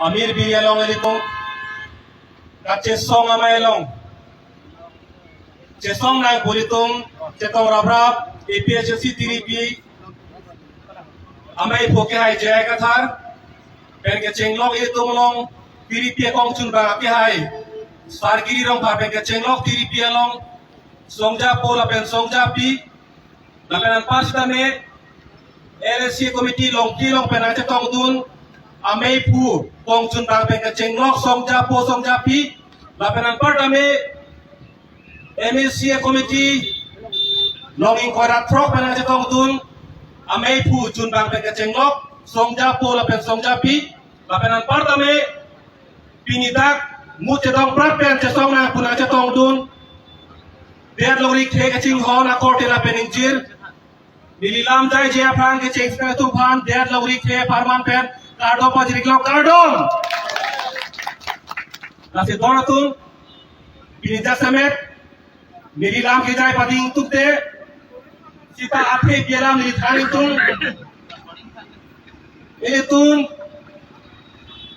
Amir Birialong elito Kacesong amaelong Cesong nang bulitung Cetong rabrap APHC TDP Amai poke hai jaya kathar Benke cenglok itu melong TDP kong chun bang api hai Sargiri rong pa benke cenglok TDP along Songja po lapen songja pi Lapenan pasita me LSC committee long kilong penang cetong dun Amai pu kong chun bang benke cenglok songja po songja pi Lapenan partame MSC committee longing korat trok penang cetong dun Amai pu chun bang benke cenglok songja po lapen songja pi Lapenan partame pinidak mu cetong prapen cetong na punang cetong dun Biar lori khe kaching hon akor tela peningjir nililam jai jaya phan ke cheng sa tu phan biar lori khe farman pen kardo pajirik lo kardom nasi dona tu pinita samet nililam ke jai pading tukte sita aphe biaram nilithani tung tun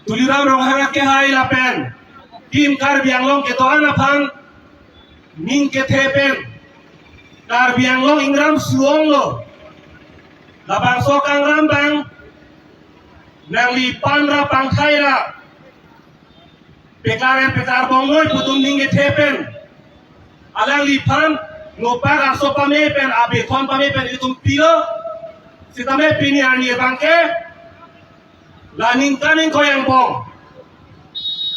tuliram ronghara ke hai lapen kim kar bianglong ke to ana phan Ning ke tepen kar biang lo ingram suong lo labang sokang rambang nang lipan ra pangkai ra pekar bongoy putung ning ke tepen alang lipan ngopar aso pame pen abe kon pame pen itung pilo sitame pini ani bangke laning kaning koyang bong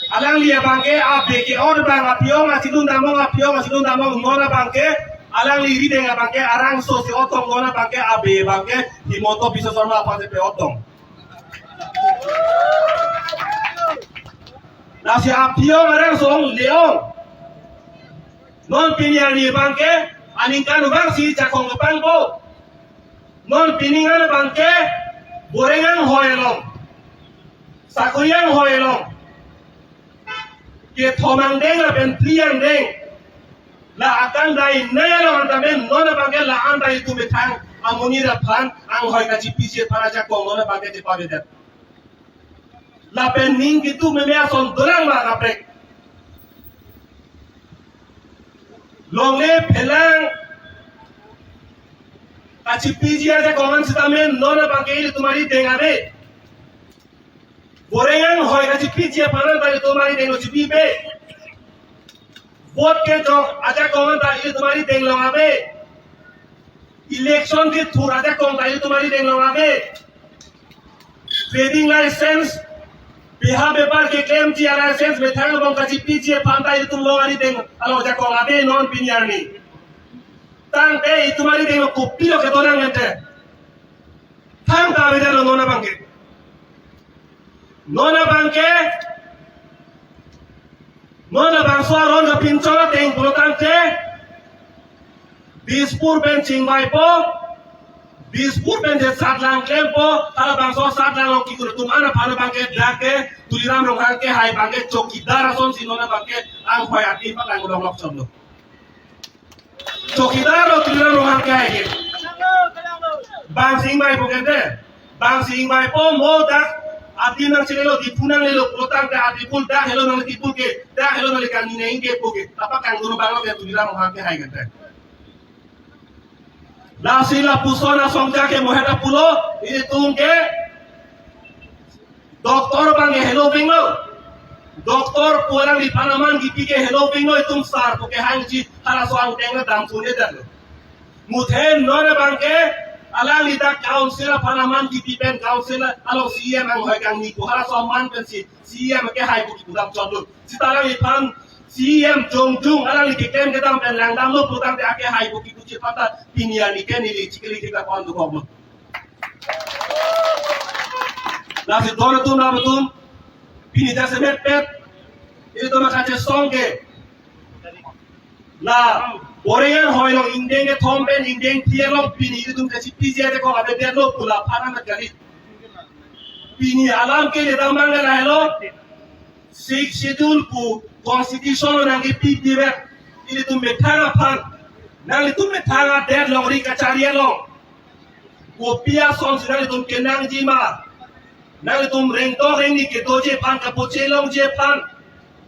Alang liya bangke abe ke or bang apiong asidun damong ngona bangke alang li ride nga bangke arang so si otong ngona bangke abe bangke himoto bisa sorma apa sepe otong nasi apiong arang song leong non pinian li bangke aningkan bang si cakong kepang po non piningan bangke borengang hoelong sakuyang hoelong ke thomang deng la ben pliang deng la akan dai naya lo antamen nona bangke la andai tu betang amoni ra phan ang hoi ka chipisi phana ja kong nona bangke te pabe det la ben ning gitu me mea son dorang ma kaprek longle phelang ka chipisi ja kongan sitamen nona bangke tumari dengare Borengan hoi kasi pijia panan tadi tumari deng lo cipi be. Vote ke jok aja kongan tadi tumari deng lo abe. Election ke thur aja kongan tadi tumari deng lo abe. Trading license biha bepar ke claim cia license bethang bong kasi pijia pan tadi tum lo ari deng alo aja kongan abe non pinyarni. Tang te tumari deng lo kopi lo ke torang ente. Tang ta abe lo nona bangke. Nona bangso ron ka pincola teng pulotang te Bispur ben cingmai po Bispur ben je satlang klem po tala bangso satlang long kikur tumana phana bangke dake tuliram rong ke hai bangke chokidar ason si nona bangke ang phoi ati pa lang long lok chomlo chokidar lo tuliram rong ke hai ke bang cingmai po kente bang cingmai po mo dak Ati nang cilelo di punang lelo pulotang te ati pul dah hello nang tipul ke dah hello nang kan nine inge puke tapa kang guru banglo ke tulira mo hake hai gante la sila pusona songja ke moheta pulo ini tungke doktor bange hello binglo doktor puarang di panaman gitu ke hello binglo itung sar puke hangji hala soang tenga dam sune dah muthen nona bangke Alang lidak council panaman di pen council alo CM ang hoy kang ni kuhara soman pen si CM ke hai bu kudam chondu sitalang ipan CM jongjung alang li kem ke dam pen langdam lo putang te ake hai bu kitu chipata piniani ke ni li chikili kita kondu kobo la si dona tum na betum pini da se met pet itu to makache songke la Borengan hoi long indeng ke thomben indeng tielong pini itu kasi pijia te ko abe der lo pula phana na kali pini alam ke le damang na hello six schedule ku constitution nang ke pi dibe ini tu methanga phan nang itu methanga der long ri kacharia long ko pia son sinali tum kenang jima nang itum reng to reng ni ke to je pan ka po che long je pan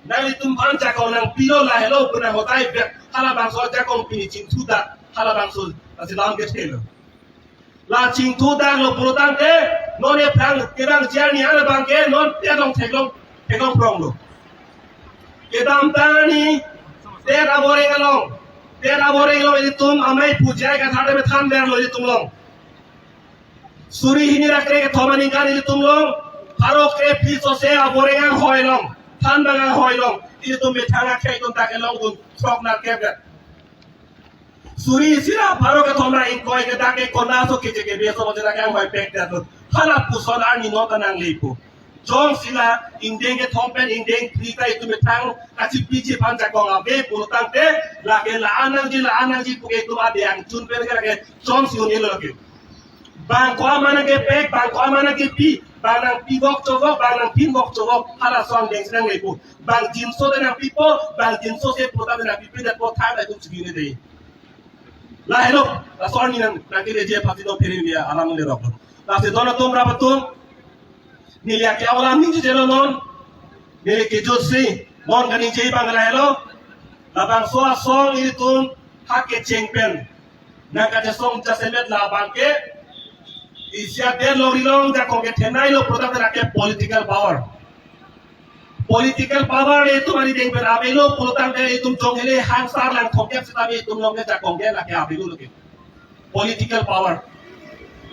nang itum pan ja ko nang pilo la hello puna hotai be hala bang so ja ko pini chin thu da hala bang so asilam ke thelo la chin thu da lo pro tang ke non e prang ke bang ja ni ala bang ke non te long thek long prong lo ke dam ta ni te ra boreng along itum amai pujai ka thade me than ber lo itum long suri hini rakre ke thomani kan itum long farok ke piso se aborengan hoi long than bangan hoi long itum me thanga khe itum ta ke long gun frog na ke suri sira farok ke thomra in koi ke ta ke kona so ke ke beso mo ta ke hoi pek da to hala pusol ani no tanang lepo jong sila indeng ke thompen indeng krita itum me thang kachi piche pan ja kong abe pulutang te la anang ji puke itum ade ang chun per ke jong si uni lo ke bang ko mana ke pek bang ko mana ke pi bang nang pi gok chogok bang nang pin gok chogok hala song deng senang lepo bang jin so de nang pipo bang jin so se puta de nang pipi de po tha da kum sigine de la hello la son ni nang ke je pati do perin dia alam le rok la se dona tum rabatum ni lia ke awlam ni je lo non ni ke jo si mon gani je bang la hello la bang so a song ini tum hak ke chengpen nang ka je song ja semet la bang ke Isya der lorilong ja kongke tenai lo product rake political power itu mari deng ber abelo product de itum jonghele hansar lang kongke sitabe itum long ja kongke rake abelo loke political power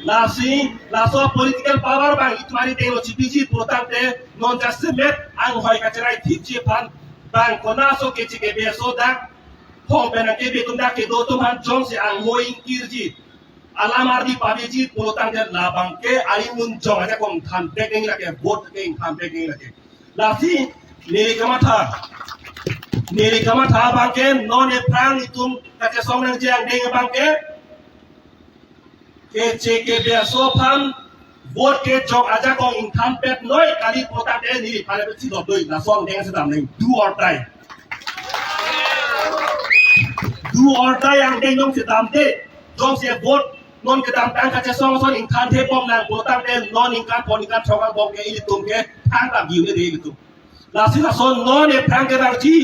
la so political power bang itu mari deng lo cipiji product de non ja semet ang hoi ka cerai thiche pan bang kona so ke chike be so da hong bena ke be tum da ke do tum han jong se ang hoing kirji alamar di pabeji pulutang dan labang ke ari muncong aja kong tham peking lagi vote ke tham peking lagi lasi neri kamata bang ke non e prang itum kaca song nang jang deng bang ke ceke be so phan vote ke jok aja kong tham pet noi kali pulutang de ni pale besi do doi la song deng sedam neng do or die yang deng dong sedam de jong se vote non kedam tang kaca song son in kan te bom nang pulutang de non in kan pon in kan chokan bom ke ini tum ke tang tak giu de itu la sila son non e prang ke bang ji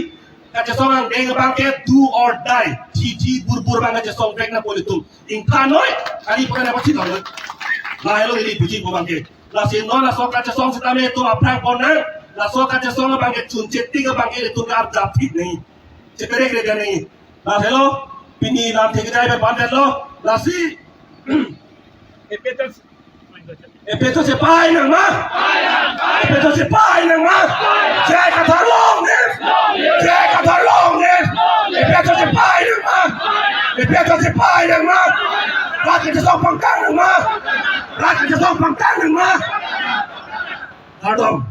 kaca song ang deng bang ke do or die ji bur bang kaca song pek na politum in kan noi kali pun ada pasti dong la hello ini puji bang ke la sin non la so kaca song sitame tu aprang pon nang la so kaca song bang ke chun chetti ke bang ke itu ka jap thik nahi chekere ke nahi la hello pini lam thik dai be ban lo la si Epeto se pai nang ma Epeto se pai nang ma Jai kata long ne Jai kata long ne Epeto se pai nang ma Epeto se pai nang ma Rakyat je song pangkang nang ma Rakyat je song pangkang nang ma Pardon